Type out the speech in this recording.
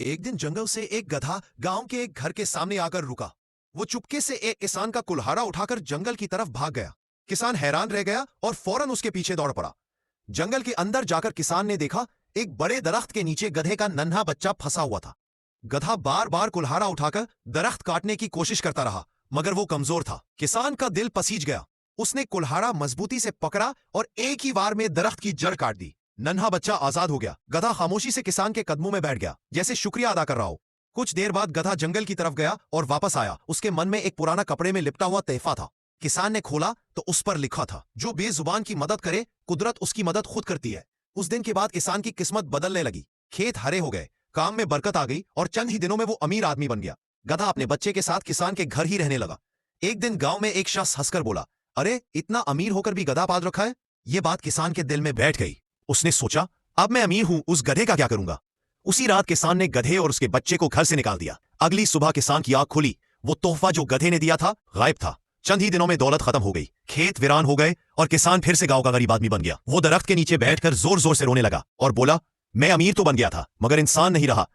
एक दिन जंगल से एक गधा गांव के एक घर के सामने आकर रुका। वो चुपके से एक किसान का कुल्हाड़ा उठाकर जंगल की तरफ भाग गया। किसान हैरान रह गया और फौरन उसके पीछे दौड़ पड़ा। जंगल के अंदर जाकर किसान ने देखा, एक बड़े दरख्त के नीचे गधे का नन्हा बच्चा फंसा हुआ था। गधा बार बार कुल्हाड़ा उठाकर दरख्त काटने की कोशिश करता रहा, मगर वो कमजोर था। किसान का दिल पसीज गया। उसने कुल्हाड़ा मजबूती से पकड़ा और एक ही वार में दरख्त की जड़ काट दी। नन्हा बच्चा आजाद हो गया। गधा खामोशी से किसान के कदमों में बैठ गया, जैसे शुक्रिया अदा कर रहा हो। कुछ देर बाद गधा जंगल की तरफ गया और वापस आया। उसके मन में एक पुराना कपड़े में लिपटा हुआ तहफा था। किसान ने खोला तो उस पर लिखा था, जो बेजुबान की मदद करे, कुदरत उसकी मदद खुद करती है। उस दिन के बाद किसान की किस्मत बदलने लगी। खेत हरे हो गए, काम में बरकत आ गई और चंद ही दिनों में वो अमीर आदमी बन गया। गधा अपने बच्चे के साथ किसान के घर ही रहने लगा। एक दिन गांव में एक शख्स हंसकर बोला, अरे इतना अमीर होकर भी गधा पाल रखा है। ये बात किसान के दिल में बैठ गई। उसने सोचा, अब मैं अमीर हूं, उस गधे का क्या करूंगा। उसी रात किसान ने गधे और उसके बच्चे को घर से निकाल दिया। अगली सुबह किसान की आंख खुली। वो तोहफा जो गधे ने दिया था गायब था। चंद ही दिनों में दौलत खत्म हो गई, खेत वीरान हो गए और किसान फिर से गांव का गरीब आदमी बन गया। वो दरख्त के नीचे बैठकर जोर जोर से रोने लगा और बोला, मैं अमीर तो बन गया था, मगर इंसान नहीं रहा।